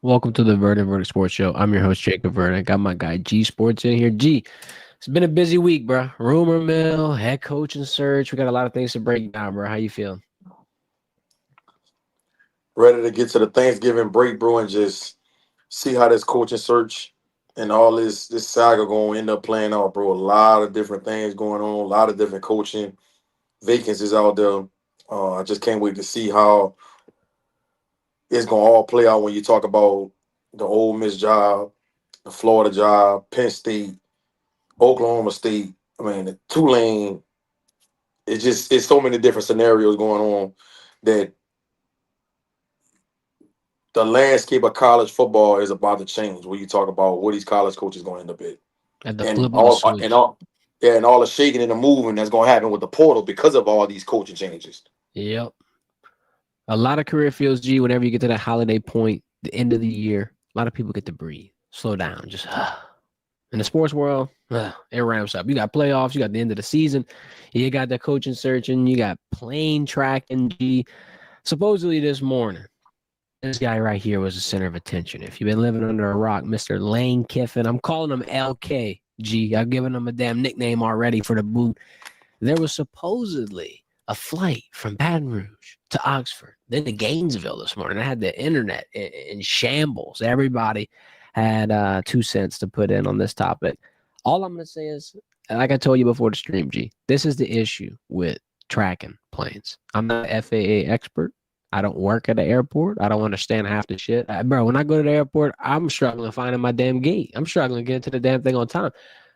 Welcome to the Verdin Sports Show. I'm your host, Jacob Verdin. I got my guy G Sports in here. G, it's been a busy week, bro. Rumor mill, head coaching search. We got a lot of things to break down, bro. How you feeling? Ready to get to the Thanksgiving break, bro, and just see how this coaching search and all this saga going to end up playing out, bro. A lot of different things going on, a lot of different coaching vacancies out there. I just can't wait to see how it's going to all play out when you talk about the Ole Miss job, the Florida job, Penn State, Oklahoma State. I mean, the Tulane. It's so many different scenarios going on that the landscape of college football is about to change when you talk about what these college coaches going to end up at, At the and flip of the switch. all the shaking and the moving that's going to happen with the portal because of all these coaching changes. Yep. A lot of career fields, G, whenever you get to that holiday point, the end of the year, a lot of people get to breathe, slow down, just in the sports world, it ramps up. You got playoffs, you got the end of the season, you got the coaching search, and you got plane tracking, G. Supposedly this morning, this guy right here was the center of attention. If you've been living under a rock, Mr. Lane Kiffin, I'm calling him LK. I've given him a damn nickname already for the boot. There was supposedly a flight from Baton Rouge to Oxford, then to Gainesville this morning. I had the internet in shambles. Everybody had 2 cents to put in on this topic. All I'm going to say is, like I told you before the stream, G, this is the issue with tracking planes. I'm not an FAA expert. I don't work at the airport. I don't understand half the shit. Bro, when I go to the airport, I'm struggling finding my damn gate. I'm struggling getting to the damn thing on time.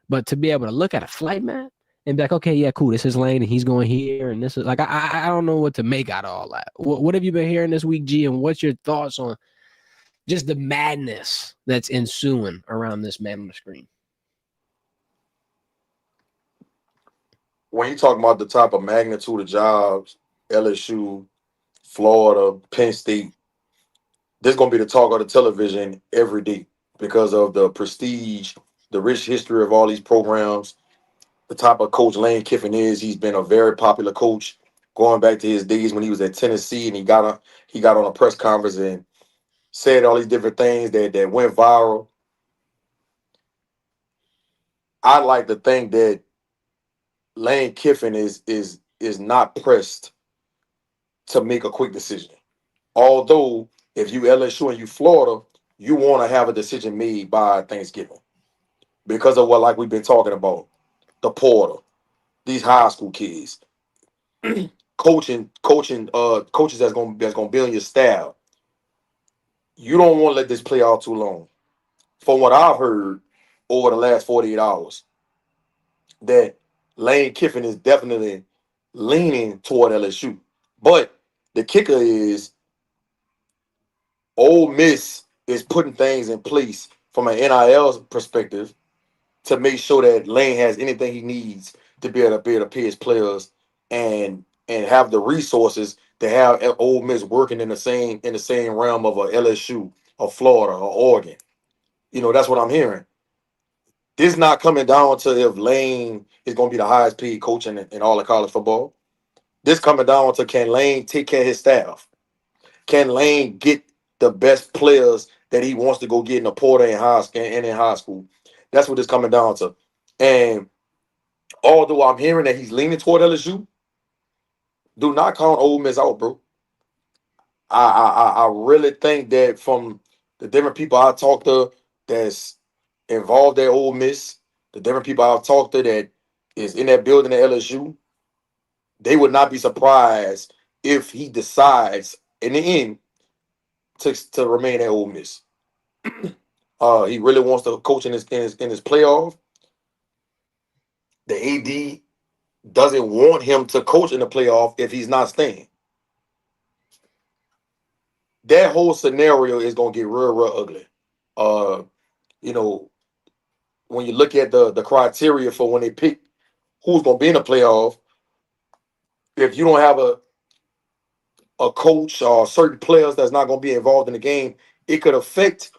But to be able to look at a flight map and be like, okay, yeah, cool, this is Lane, and he's going here, and this is like, I don't know what to make out of all that. What have you been hearing this week, G, and what's your thoughts on just the madness that's ensuing around this man on the screen? When you talk about the type of magnitude of jobs, LSU, Florida, Penn State, this is going to be the talk of the television every day because of the prestige, the rich history of all these programs, the type of coach Lane Kiffin is. He's been a very popular coach going back to his days when he was at Tennessee, and he got on a press conference and said all these different things that went viral. I like to think that Lane Kiffin is not pressed to make a quick decision. Although if you LSU and you Florida, you want to have a decision made by Thanksgiving because of what like we've been talking about, the portal, these high school kids, coaches that's gonna be on your staff. You don't want to let this play out too long. From what I've heard over the last 48 hours, that Lane Kiffin is definitely leaning toward LSU. But the kicker is Ole Miss is putting things in place from an NIL perspective to make sure that Lane has anything he needs to be able to pay his players and have the resources to have Ole Miss working in the same realm of a LSU, or Florida, or Oregon. That's what I'm hearing. This not coming down to if Lane is going to be the highest paid coach in all of college football. This coming down to, can Lane take care of his staff? Can Lane get the best players that he wants to go get in the portal and in high school? That's what it's coming down to. And although I'm hearing that he's leaning toward LSU, do not count Ole Miss out, bro. I really think that from the different people I talked to that's involved at Ole Miss, the different people I've talked to that is in that building at LSU, they would not be surprised if he decides in the end to remain at Ole Miss. He really wants to coach in his playoff. The AD doesn't want him to coach in the playoff if he's not staying. That whole scenario is gonna get real ugly. Uh, you know, when you look at the criteria for when they pick who's gonna be in the playoff, if you don't have a coach or certain players that's not gonna be involved in the game, it could affect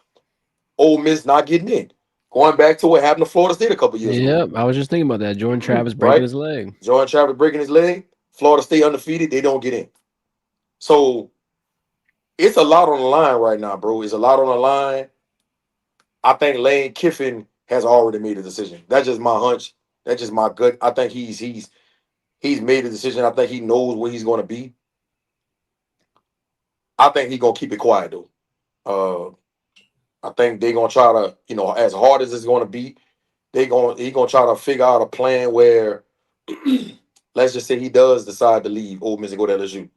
Ole Miss not getting in. Going back to what happened to Florida State a couple years ago, Yep, I was just thinking about that. Jordan Travis breaking right? his leg. Jordan Travis breaking his leg, Florida State undefeated, they don't get in. So it's a lot on the line right now, bro. It's a lot on the line. I think Lane Kiffin has already made a decision. That's just my hunch. That's just my gut. I think he's made a decision. I think he knows where he's going to be. I think he's going to keep it quiet though. I think they're going to try to, as hard as it's going to be, he's going to try to figure out a plan where, let's just say he does decide to leave Ole Miss and go to LSU.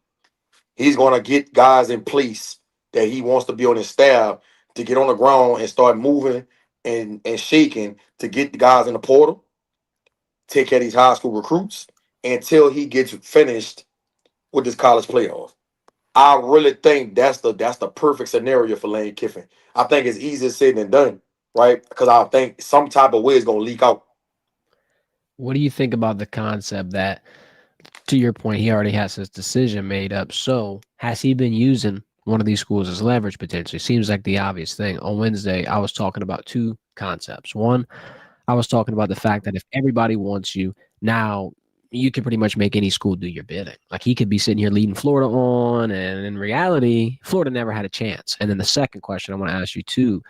He's going to get guys in place that he wants to be on his staff to get on the ground and start moving and shaking to get the guys in the portal, take care of these high school recruits until he gets finished with this college playoff. I really think that's the perfect scenario for Lane Kiffin. I think it's easier said than done, right? Because I think some type of way is going to leak out. What do you think about the concept that, to your point, he already has his decision made up? So has he been using one of these schools as leverage potentially? Seems like the obvious thing. On Wednesday, I was talking about two concepts. One, I was talking about the fact that if everybody wants you, now you can pretty much make any school do your bidding. Like he could be sitting here leading Florida on, and in reality, Florida never had a chance. And then the second question I want to ask you too,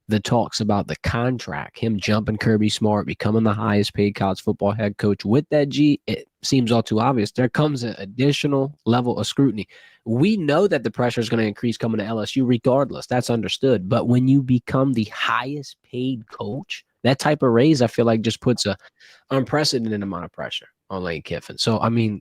the talks about the contract, him jumping Kirby Smart, becoming the highest paid college football head coach with that G, it seems all too obvious. There comes an additional level of scrutiny. We know that the pressure is going to increase coming to LSU regardless. That's understood. But when you become the highest paid coach, that type of raise, I feel like just puts a unprecedented amount of pressure on Lane Kiffin. So, I mean,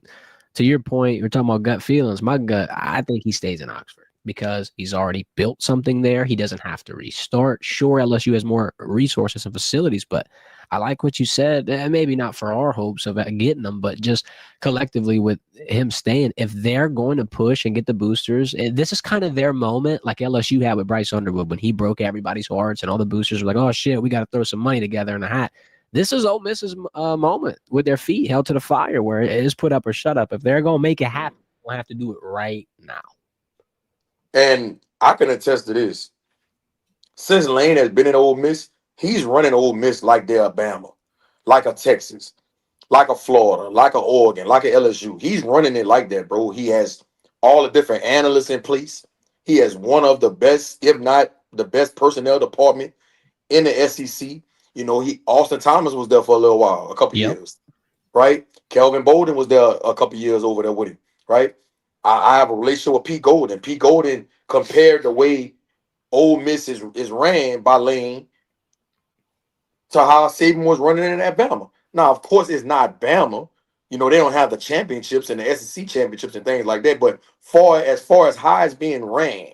to your point, you're talking about gut feelings. My gut, I think he stays in Oxford because he's already built something there. He doesn't have to restart. Sure, LSU has more resources and facilities, but I like what you said, and maybe not for our hopes of getting them, but just collectively with him staying, if they're going to push and get the boosters, and this is kind of their moment, like LSU had with Bryce Underwood when he broke everybody's hearts and all the boosters were like, oh, shit, we got to throw some money together in the hat. This is Ole Miss's moment with their feet held to the fire where it is put up or shut up. If they're going to make it happen, we'll have to do it right now. And I can attest to this. Since Lane has been in Ole Miss, he's running Ole Miss like they're Alabama, like a Texas, like a Florida, like a Oregon, like a LSU. He's running it like that, bro. He has all the different analysts in place. He has one of the best, if not the best personnel department in the SEC. Austin Thomas was there for a little while, a couple years, right? Kelvin Bolden was there a couple years over there with him, right? I have a relationship with Pete Golden. Pete Golden compared the way Ole Miss is ran by Lane to how Saban was running in Alabama. Now, of course, it's not Bama. They don't have the championships and the SEC championships and things like that. But as far as how it's being ran,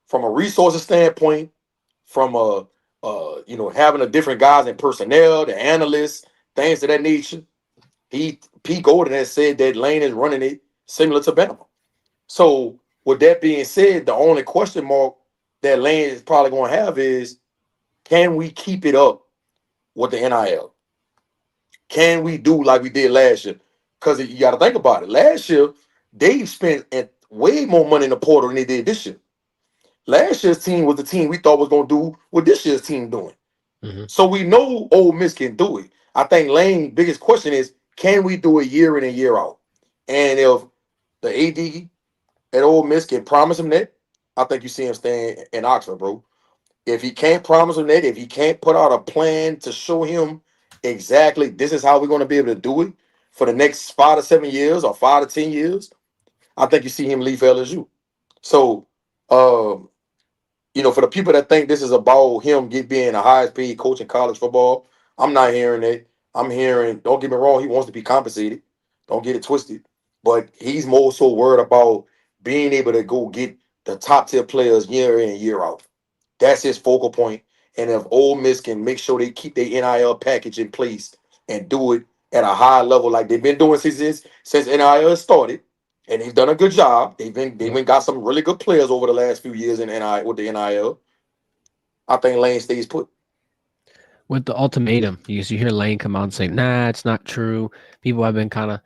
from a resources standpoint, from having the different guys in personnel, the analysts, things of that nature, Pete Golden has said that Lane is running it similar to Bama. So with that being said, the only question mark that Lane is probably going to have is, can we keep it up with the NIL? Can we do like we did last year? Because you got to think about it. Last year, they spent way more money in the portal than they did this year. Last year's team was the team we thought was going to do what this year's team doing. Mm-hmm. So we know Ole Miss can do it. I think Lane's biggest question is, can we do it year in and year out? And if the AD at Ole Miss can promise him that, I think you see him staying in Oxford, bro. If he can't promise him that, if he can't put out a plan to show him exactly this is how we're going to be able to do it for the next 5 to 7 years or 5 to 10 years, I think you see him leave LSU. So, for the people that think this is about him being the highest paid coach in college football, I'm not hearing it. I'm hearing, don't get me wrong, he wants to be compensated. Don't get it twisted. But he's more so worried about being able to go get the top tier players year in and year out. That's his focal point. And if Ole Miss can make sure they keep their NIL package in place and do it at a high level like they've been doing since NIL started, and they've done a good job. They've been got some really good players over the last few years in NIL with the NIL. I think Lane stays put. With the ultimatum, you hear Lane come out and say, nah, it's not true. People have been kind of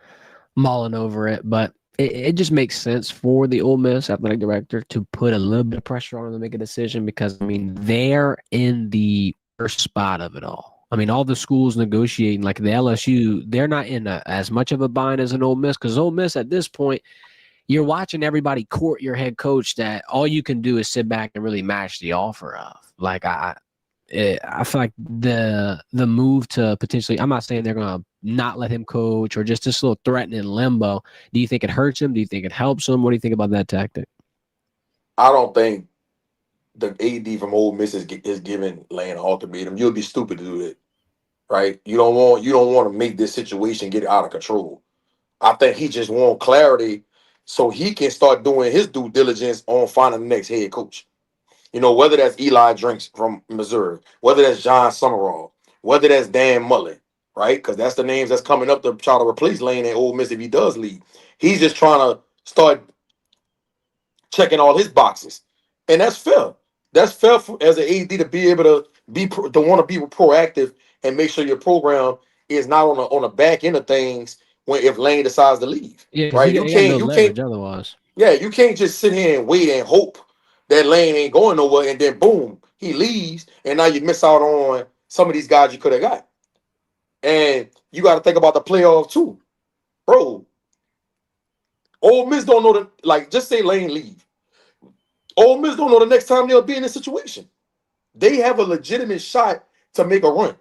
mulling over it, but it just makes sense for the Ole Miss athletic director to put a little bit of pressure on them to make a decision because, they're in the worst spot of it all. All the schools negotiating, like the LSU, they're not in as much of a bind as an Ole Miss because Ole Miss at this point, you're watching everybody court your head coach that all you can do is sit back and really match the offer of. Like I feel like the move to potentially, I'm not saying they're gonna not let him coach or just this little threatening limbo. Do you think it hurts him? Do you think it helps him? What do you think about that tactic? I don't think the AD from Ole Miss is giving Lane an ultimatum. You'll be stupid to do that, right? You don't want to make this situation get out of control. I think he just want clarity so he can start doing his due diligence on finding the next head coach. Whether that's Eli Drinks from Missouri, whether that's John Summerall, whether that's Dan Mullen, right? Because that's the names that's coming up to try to replace Lane at Ole Miss if he does leave. He's just trying to start checking all his boxes, and that's fair. That's fair as an AD to be able to to want to be proactive and make sure your program is not on the back end of things when if Lane decides to leave, Yeah, because right? he got no leverage otherwise. Yeah, you can't just sit here and wait and hope that Lane ain't going nowhere, and then boom, he leaves, and now you miss out on some of these guys you could have got. And you got to think about the playoff too, bro. Ole Miss don't know just say Lane leave. Ole Miss don't know the next time they'll be in this situation. They have a legitimate shot to make a run.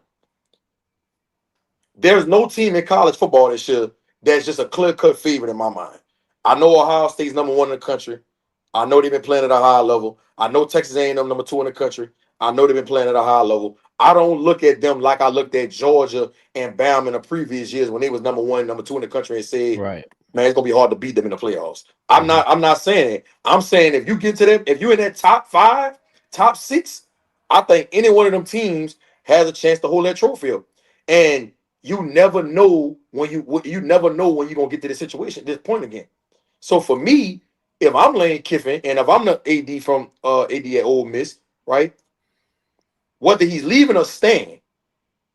There's no team in college football this year that's just a clear-cut favorite in my mind. I know Ohio State's number one in the country. I know they've been playing at a high level. I know Texas A&M number two in the country. I know they've been playing at a high level. I don't look at them like I looked at Georgia and Bama in the previous years when they was number one, number two in the country and said, Right. man, it's gonna be hard to beat them in the playoffs. I'm not saying it. I'm saying if you get to them, if you're in that top 5, top 6, I think any one of them teams has a chance to hold that trophy up. And you never know when you're gonna get to this situation, this point again. So for me, if I'm Lane Kiffin and if I'm the AD from AD at Ole Miss, right? Whether he's leaving or staying,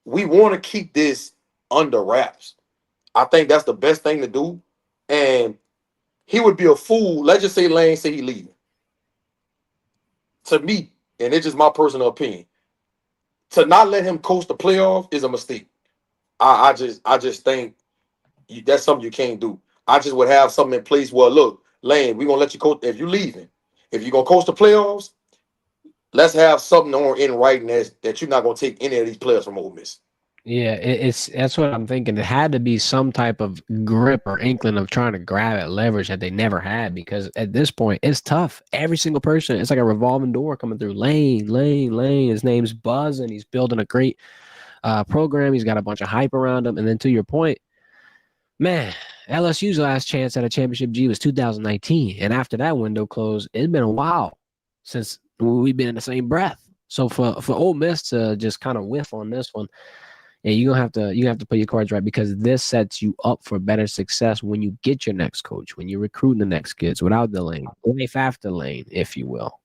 we want to keep this under wraps. I think that's the best thing to do. And he would be a fool. Let's just say Lane say he leaving. To me, and it's just my personal opinion, to not let him coach the playoff is a mistake. I just think that's something you can't do. I just would have something in place where, look, Lane, we're gonna let you coach if you're leaving. If you're gonna coach the playoffs, let's have something on in writing that you're not gonna take any of these players from Ole Miss. Yeah, that's what I'm thinking. It had to be some type of grip or inkling of trying to grab at leverage that they never had, because at this point it's tough. Every single person, it's like a revolving door coming through. Lane, Lane, Lane. His name's Buzz, and he's building a great program. He's got a bunch of hype around him. And then to your point, man, LSU's last chance at a championship G was 2019, and after that window closed, it's been a while since we've been in the same breath. So for Ole Miss to just kind of whiff on this one, yeah, you have to put your cards right, because this sets you up for better success when you get your next coach, when you're recruiting the next kids without the lane, life after lane, if you will.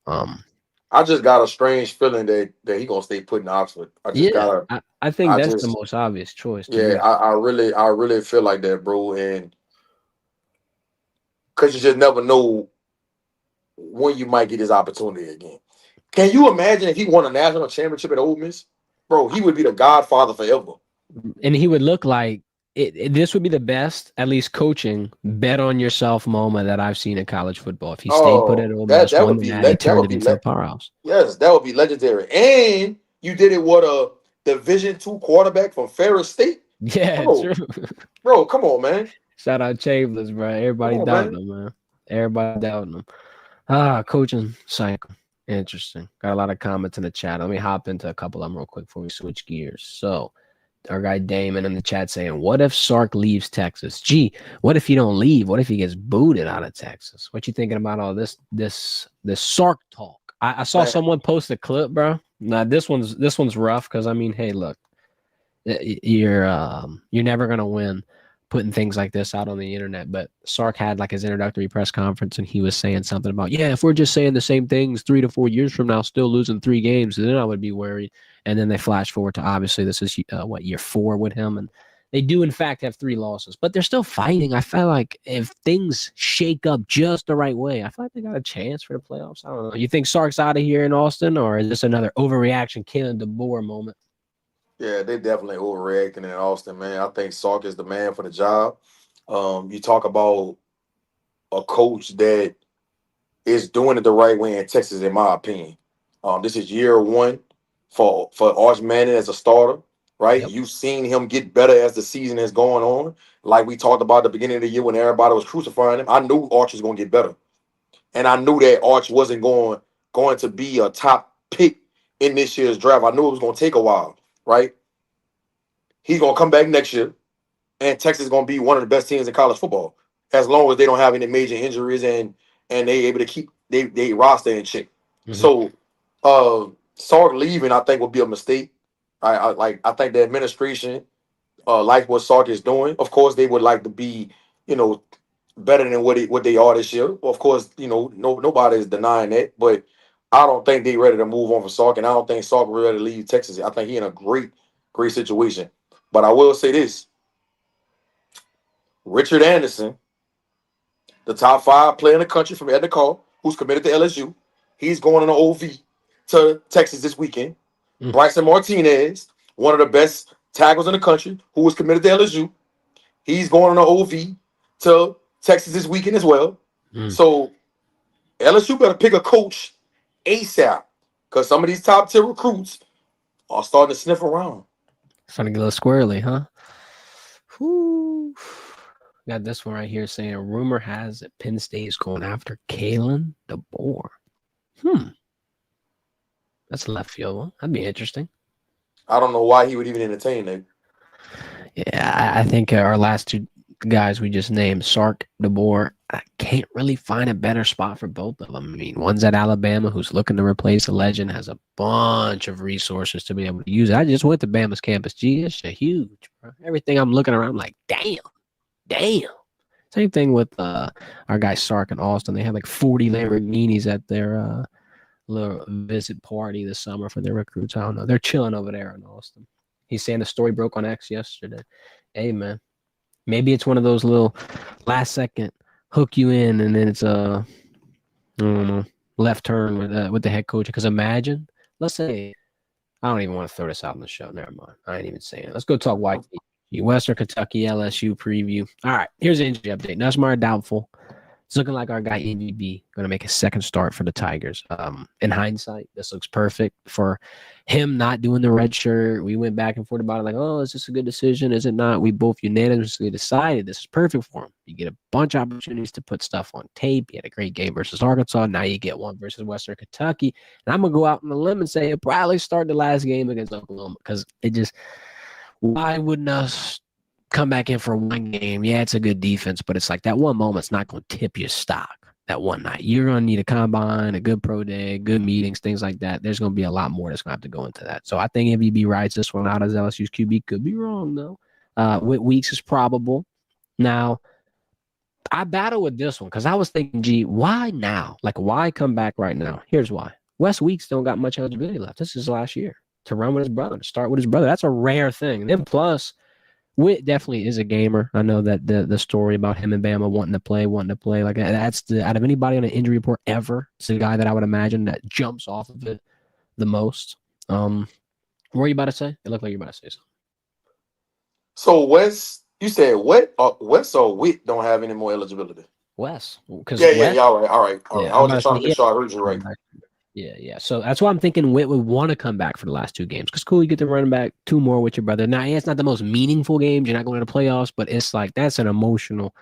I just got a strange feeling that he gonna stay put in Oxford. I think that's the most obvious choice. I really feel like that, bro, and because you just never know when you might get this opportunity again. Can you imagine if he won a national championship at Ole Miss? Bro, he would be the godfather forever. And he would look like this would be the best, at least coaching, bet on yourself moment that I've seen in college football. If he stayed put at Ole Miss, that won would the be natty, turned it into a powerhouse. Yes, that would be legendary. And you did it with a Division II quarterback from Ferris State. Yeah, bro, true. Bro, come on, man. Shout out Chambers, bro. Everybody doubting him, man. Everybody doubting him. Coaching cycle. Interesting. Got a lot of comments in the chat. Let me hop into a couple of them real quick before we switch gears. So, our guy Damon in the chat saying, what if Sark leaves Texas? Gee, what if he don't leave? What if he gets booted out of Texas? What you thinking about all this Sark talk? I saw someone post a clip, bro. Now this one's rough, because I mean, hey, look, you're never gonna win putting things like this out on the internet. But Sark had like his introductory press conference, and he was saying something about, yeah, if we're just saying the same things 3 to 4 years from now, still losing 3 games, then I would be worried. And then they flash forward to, obviously this is year 4 with him, and they do in fact have 3 losses, but they're still fighting. I feel like if things shake up just the right way, I feel like they got a chance for the playoffs. I don't know. You think Sark's out of here in Austin, or is this another overreaction, Kalen DeBoer moment? Yeah, they definitely overreacting in Austin, man. I think Sark is the man for the job. You talk about a coach that is doing it the right way in Texas, in my opinion. This is year one for Arch Manning as a starter, right? Yep. You've seen him get better as the season is going on. Like we talked about at the beginning of the year when everybody was crucifying him, I knew Arch was going to get better, and I knew that Arch wasn't going to be a top pick in this year's draft. I knew it was going to take a while, right? He's going to come back next year, and Texas is going to be one of the best teams in college football as long as they don't have any major injuries and they able to keep they roster in check. Mm-hmm. So Sark leaving, I think, would be a mistake. I think the administration like what Sark is doing. Of course, they would like to be, better than what they are this year. Of course, nobody is denying that, but I don't think they ready to move on for Sark, and I don't think Sark ready to leave Texas. I think he in a great situation. But I will say this: Richard Anderson, the top 5 player in the country from Edna Call, who's committed to LSU. He's going on an OV to Texas this weekend. Mm. Bryson Martinez, one of the best tackles in the country, who was committed to LSU. He's going on an OV to Texas this weekend as well. Mm. So LSU better pick a coach ASAP, because some of these top tier recruits are starting to sniff around. Starting to get a little squirrely, huh? Whew. Got this one right here saying rumor has it Penn State is going after Kalen DeBoer. That's left field. That'd be interesting. I don't know why he would even entertain that. Yeah, I think our last two guys we just named, Sark, DeBoer, I can't really find a better spot for both of them. I mean, one's at Alabama, who's looking to replace a legend, has a bunch of resources to be able to use it. I just went to Bama's campus. Gee, it's huge, bro. Everything I'm looking around, I'm like, damn. Same thing with our guy Sark in Austin. They had like 40 Lamborghinis at their little visit party this summer for their recruits. I don't know. They're chilling over there in Austin. He's saying the story broke on X yesterday. Hey, man. Maybe it's one of those little last second hook you in, and then it's I don't know, left turn with the head coach. Because imagine, let's say, I don't even want to throw this out on the show. Never mind. I ain't even saying it. Let's go talk white. Western Kentucky LSU preview. All right, here's the injury update. Nussmeier doubtful. It's looking like our guy MVP going to make a second start for the Tigers. In hindsight, this looks perfect for him not doing the red shirt. We went back and forth about it, like, oh, is this a good decision? Is it not? We both unanimously decided this is perfect for him. You get a bunch of opportunities to put stuff on tape. You had a great game versus Arkansas. Now you get one versus Western Kentucky. And I'm going to go out on the limb and say it probably started the last game against Oklahoma, because it just – why wouldn't us come back in for one game? Yeah, it's a good defense, but it's like that one moment's not going to tip your stock that one night. You're going to need a combine, a good pro day, good meetings, things like that. There's going to be a lot more that's going to have to go into that. So I think MVP rides this one out as LSU's QB. Could be wrong, though. Whit Weeks is probable. Now, I battle with this one because I was thinking, gee, why now? Like, why come back right now? Here's why. Wes Weeks don't got much eligibility left. This is last year. To run with his brother, to start with his brother. That's a rare thing. And then plus, Witt definitely is a gamer. I know that the story about him and Bama wanting to play, like that's out of anybody on an injury report ever, it's the guy that I would imagine that jumps off of it the most. What were you about to say? It looked like you were about to say something. So Wes, you said Wes or Witt don't have any more eligibility? Wes. All right. Yeah, I was just trying to make sure I heard you right. Yeah. So that's why I'm thinking Witt would want to come back for the last two games. Because cool, you get to run back 2 more with your brother. Now, yeah, it's not the most meaningful games. You're not going to the playoffs, but it's like that's an emotional,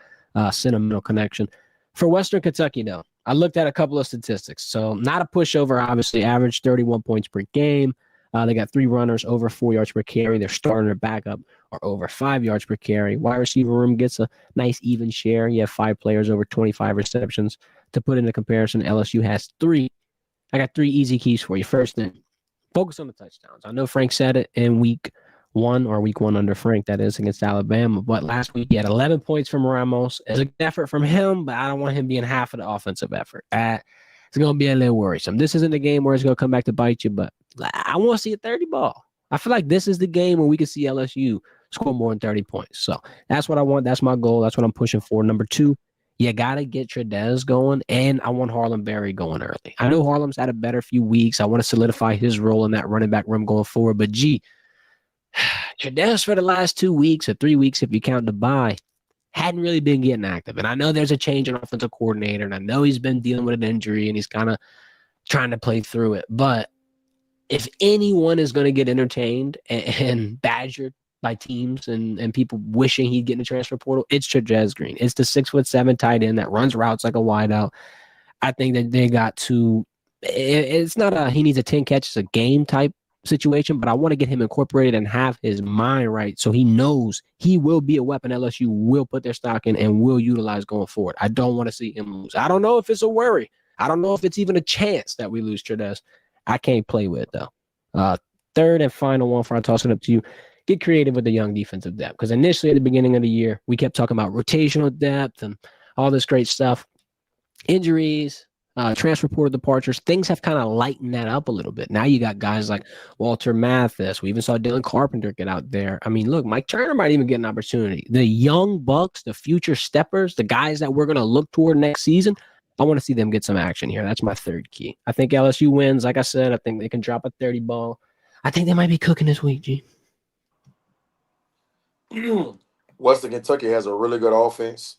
sentimental connection. For Western Kentucky, though, I looked at a couple of statistics. So not a pushover, obviously. Average 31 points per game. They got 3 runners over 4 yards per carry. Their starter and backup are over 5 yards per carry. Wide receiver room gets a nice even share. You have 5 players over 25 receptions. To put into comparison, LSU has 3. I got 3 easy keys for you. First thing, focus on the touchdowns. I know Frank said it in week 1 under Frank, that is, against Alabama. But last week, he had 11 points from Ramos. It's a good effort from him, but I don't want him being half of the offensive effort. It's going to be a little worrisome. This isn't a game where it's going to come back to bite you, but I want to see a 30 ball. I feel like this is the game where we can see LSU score more than 30 points. So that's what I want. That's my goal. That's what I'm pushing for. Number 2, you got to get Trudez going, and I want Harlem Berry going early. I know Harlem's had a better few weeks. I want to solidify his role in that running back room going forward. But, gee, Trudez for the last 2 weeks or 3 weeks, if you count the bye, hadn't really been getting active. And I know there's a change in offensive coordinator, and I know he's been dealing with an injury, and he's kind of trying to play through it. But if anyone is going to get entertained and badgered by teams and people wishing he'd get in the transfer portal, it's Trajez Green. It's the 6'7" tight end that runs routes like a wideout. I think that they got to. It's not a he needs a 10 catches a game type situation, but I want to get him incorporated and have his mind right so he knows he will be a weapon LSU will put their stock in and will utilize going forward. I don't want to see him lose. I don't know if it's a worry. I don't know if it's even a chance that we lose Trajez. I can't play with it, though. Third and final one before I toss it up to you. Get creative with the young defensive depth. Because initially at the beginning of the year, we kept talking about rotational depth and all this great stuff. Injuries, transfer portal departures, things have kind of lightened that up a little bit. Now you got guys like Walter Mathis. We even saw Dylan Carpenter get out there. I mean, look, Mike Turner might even get an opportunity. The young bucks, the future steppers, the guys that we're going to look toward next season, I want to see them get some action here. That's my third key. I think LSU wins. Like I said, I think they can drop a 30 ball. I think they might be cooking this week, G. Western Kentucky has a really good offense.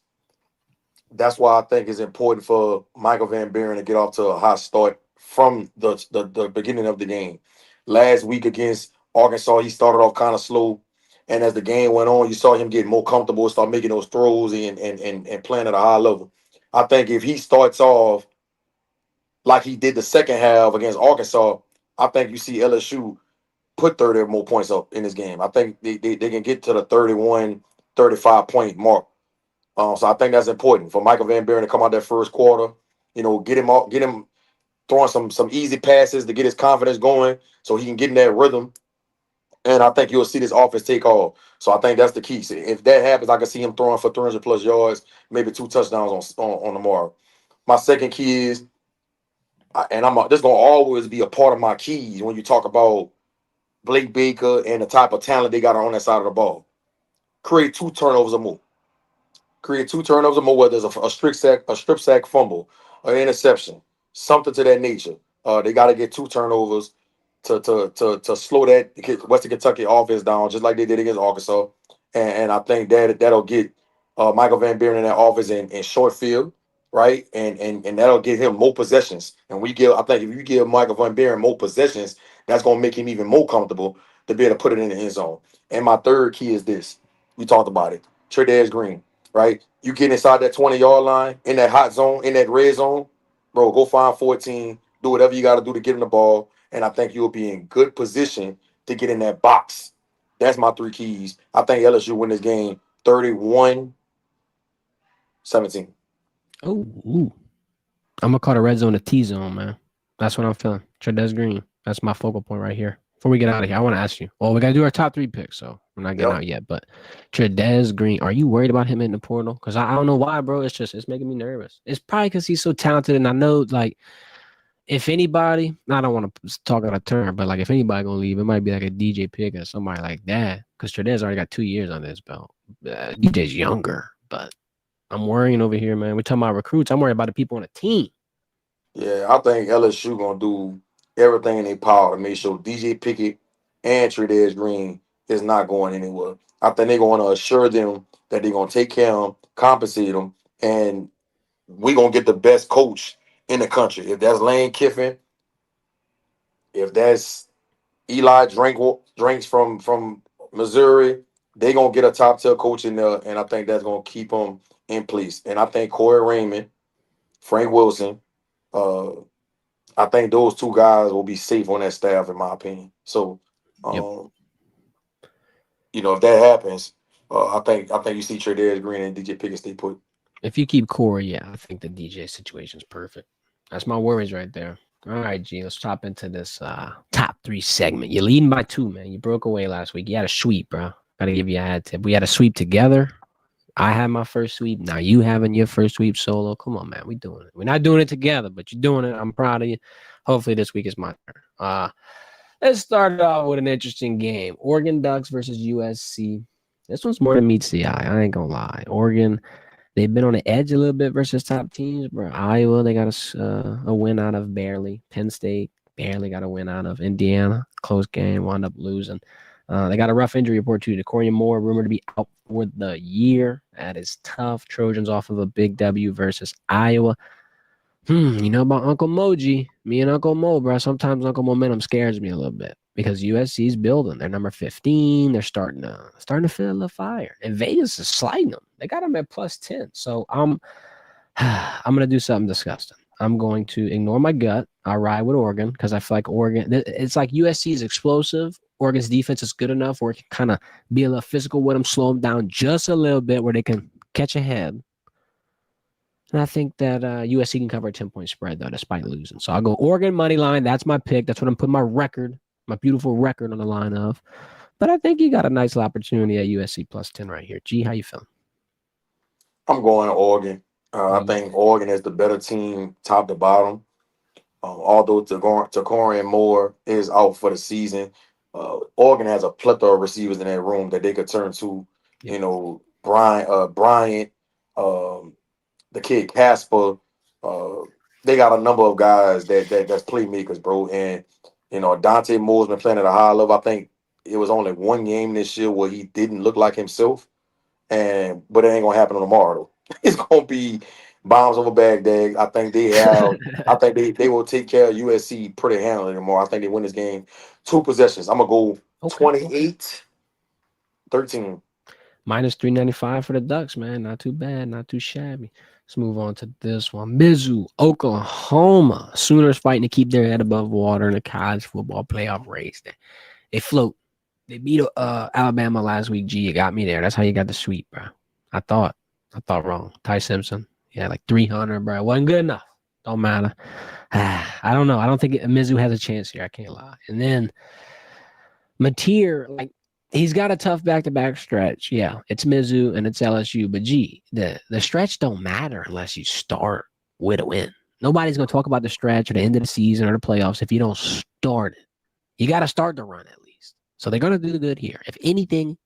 That's why I think it's important for Michael Van Buren to get off to a hot start from the beginning of the game. Last week against Arkansas, he started off kind of slow. And as the game went on, you saw him get more comfortable, start making those throws and playing at a high level. I think if he starts off like he did the second half against Arkansas, I think you see LSU put 30 or more points up in this game. I think they can get to the 31, 35 point mark. So I think that's important for Michael Van Buren to come out that first quarter, get him throwing some easy passes to get his confidence going so he can get in that rhythm. And I think you'll see this offense take off. So I think that's the key. So if that happens, I can see him throwing for 300 plus yards, maybe 2 touchdowns on tomorrow. My second key is, and this gonna always be a part of my keys when you talk about Blake Baker and the type of talent they got on that side of the ball. Create 2 turnovers or more. Whether it's a strip sack fumble, an interception, something to that nature. They got to get 2 turnovers to slow that Western Kentucky offense down, just like they did against Arkansas. And I think that'll get Michael Van Buren in that offense in short field, right? And that'll give him more possessions. And I think if you give Michael Van Buren more possessions, that's gonna make him even more comfortable to be able to put it in the end zone. And my third key is this: we talked about it, Trajez Green. Right? You get inside that 20-yard line, in that hot zone, in that red zone, bro, go find 14, do whatever you got to do to get in the ball, and I think you'll be in good position to get in that box. That's my 3 keys. I think LSU win this game 31-17. Oh, I'm going to call the red zone a T zone, man. That's what I'm feeling. Trajez Green. That's my focal point right here. Before we get out of here, I want to ask you. Well, we got to do our top 3 picks, so we're not getting out yet. But Trajez Green, are you worried about him in the portal? Because I don't know why, bro. It's making me nervous. It's probably because he's so talented, and I know, like, if anybody, I don't want to talk out of turn, but, like, if anybody going to leave, it might be like a DJ Pickett or somebody like that, because Trajez already got 2 years on this belt. DJ's younger, but I'm worrying over here, man. We're talking about recruits. I'm worried about the people on the team. Yeah, I think LSU going to do everything in their power to make sure DJ Pickett and Trajez Green is not going anywhere. I think they're going to assure them that they're going to take care of them, compensate them, and we're going to get the best coach in the country. If that's Lane Kiffin, if that's Eli Drinks from Missouri, they're going to get a top-tier coach in there, and I think that's going to keep them in place. And I think Corey Raymond, Frank Wilson, I think those 2 guys will be safe on that staff, in my opinion. So, if that happens, I think you see Trajez Green and DJ Pickett stay put. If you keep Corey, yeah, I think the DJ situation is perfect. That's my worries right there. All right, G, let's hop into this top 3 segment. You're leading by 2, man. You broke away last week. You had a sweep, bro. Got to give you a hat tip. We had a sweep together. I had my first sweep. Now you having your first sweep solo. Come on, man. We doing it. We're not doing it together, but you're doing it. I'm proud of you. Hopefully this week is my turn. Let's start off with an interesting game. Oregon Ducks versus USC. This one's more than meets the eye. I ain't going to lie. Oregon, they've been on the edge a little bit versus top teams. Bro, Iowa, they got a win out of barely. Penn State barely got a win out of. Indiana, close game, wound up losing. They got a rough injury report too. Decorian Moore rumored to be out for the year. That is tough. Trojans off of a big W versus Iowa. You know about Uncle Moji? Me and Uncle Mo, bro. Sometimes Uncle Momentum scares me a little bit because USC's building. They're number 15. They're starting to feel the fire. And Vegas is sliding them. They got them at +10. So I'm gonna do something disgusting. I'm going to ignore my gut. I ride with Oregon because I feel like Oregon. It's like USC is explosive. Oregon's defense is good enough where it can kind of be a little physical with them, slow them down just a little bit where they can catch a head. And I think that USC can cover a 10-point spread, though, despite losing. So I'll go Oregon money line. That's my pick. That's what I'm putting my beautiful record on the line of. But I think you got a nice opportunity at USC +10 right here. G, how you feeling? I'm going Oregon. I think Oregon is the better team, top to bottom. Although Decorian Moore is out for the season, Oregon has a plethora of receivers in that room that they could turn to. Yep. You know, Bryant, the kid Casper. They got a number of guys that's playmakers, bro. And you know, Dante Moore's been playing at a high level. I think it was only one game this year where he didn't look like himself. But it ain't gonna happen tomorrow though. It's gonna be bombs over Baghdad. I think they have. I think they will take care of USC pretty handily tomorrow. I think they win this game 2 possessions. I'm gonna go 28-13. -395 for the Ducks, man. Not too bad, not too shabby. Let's move on to this one. Mizzou, Oklahoma. Sooners fighting to keep their head above water in the college football playoff race. They float. They beat Alabama last week. G, you got me there. That's how you got the sweep, bro. I thought wrong. Ty Simpson, yeah, like 300, bro. Wasn't good enough. Don't matter. I don't know. I don't think Mizzou has a chance here. I can't lie. And then Mateer, like, he's got a tough back-to-back stretch. Yeah, it's Mizzou and it's LSU. But, G, the stretch don't matter unless you start with a win. Nobody's going to talk about the stretch or the end of the season or the playoffs if you don't start it. You got to start the run at least. So they're going to do good here. If anything,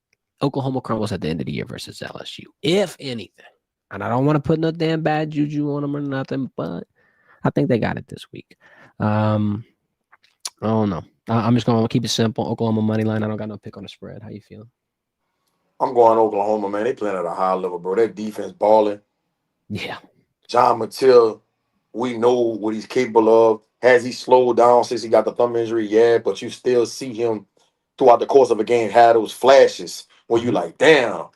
Oklahoma crumbles at the end of the year versus LSU. If anything. And I don't want to put no damn bad juju on them or nothing, but I think they got it this week. I don't know. I'm just going to keep it simple. Oklahoma money line. I don't got no pick on the spread. How you feeling? I'm going Oklahoma, man. They playing at a high level, bro. Their defense balling. Yeah. John Mattel, we know what he's capable of. Has he slowed down since he got the thumb injury? Yeah, but you still see him throughout the course of a game have those flashes where you like, damn,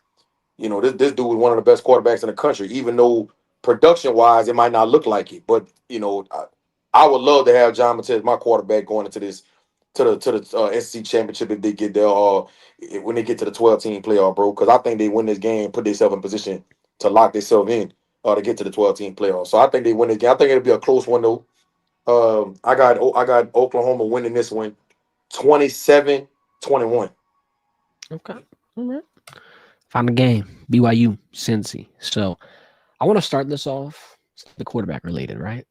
you know, this dude is one of the best quarterbacks in the country, even though production-wise it might not look like it. But, you know, I would love to have John Mattel as my quarterback going into this to the SEC championship if they get there or when they get to the 12-team playoff, bro, because I think they win this game, put themselves in position to lock themselves in to get to the 12-team playoff. So I think they win this game. I think it'll be a close one, though. I got Oklahoma winning this one 27-21. Okay. All right. Found the game. BYU, Cincy. So I want to start this off. The quarterback related, right?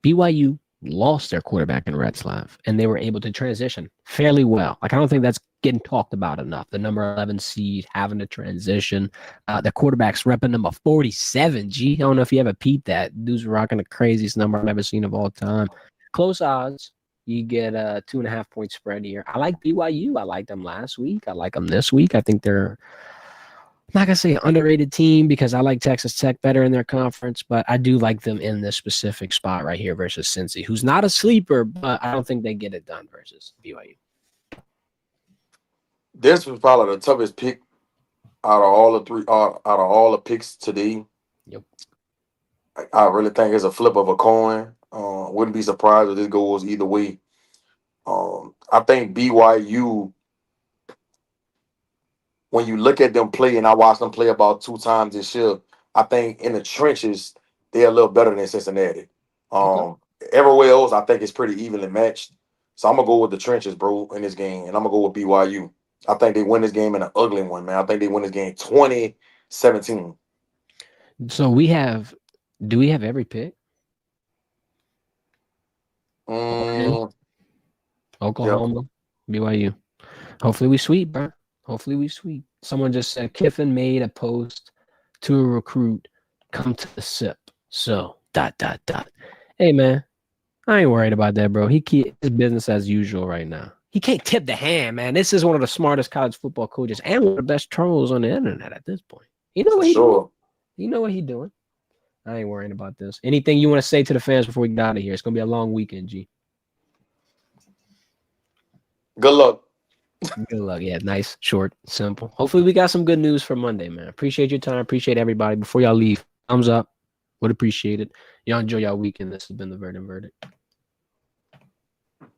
BYU lost their quarterback in Retzlaff, and they were able to transition fairly well. Like, I don't think that's getting talked about enough. The number 11 seed having to transition. The quarterback's repping number 47. G, I don't know if you ever peeped that. Dude's rocking the craziest number I've ever seen of all time. Close odds. You get a 2.5-point spread here. I like BYU. I liked them last week. I like them this week. I think they're, I'm not going to say an underrated team because I like Texas Tech better in their conference, but I do like them in this specific spot right here versus Cincy, who's not a sleeper, but I don't think they get it done versus BYU. This was probably the toughest pick out of all the picks today. Yep. I really think it's a flip of a coin. Wouldn't be surprised if this goes either way. I think BYU, when you look at them play, and I watched them play about 2 times this year, I think in the trenches, they're a little better than Cincinnati. Okay. Everywhere else, I think it's pretty evenly matched. So I'm going to go with the trenches, bro, in this game, and I'm going to go with BYU. I think they win this game in an ugly one, man. I think they win this game 20-17. So do we have every pick? Oklahoma, yeah. BYU. Hopefully we sweep, bro. Hopefully we sweep. Someone just said Kiffin made a post to a recruit, come to the SIP. So, ... Hey, man, I ain't worried about that, bro. He keep his business as usual right now. He can't tip the hand, man. This is one of the smartest college football coaches and one of the best trolls on the internet at this point. You know what he's doing. You know what he's doing. I ain't worrying about this. Anything you want to say to the fans before we get out of here? It's gonna be a long weekend, G. Good luck. Good luck. Yeah, nice, short, simple. Hopefully we got some good news for Monday, man. Appreciate your time. Appreciate everybody. Before y'all leave, thumbs up. Would appreciate it. Y'all enjoy y'all weekend. This has been the Verdin Verdict.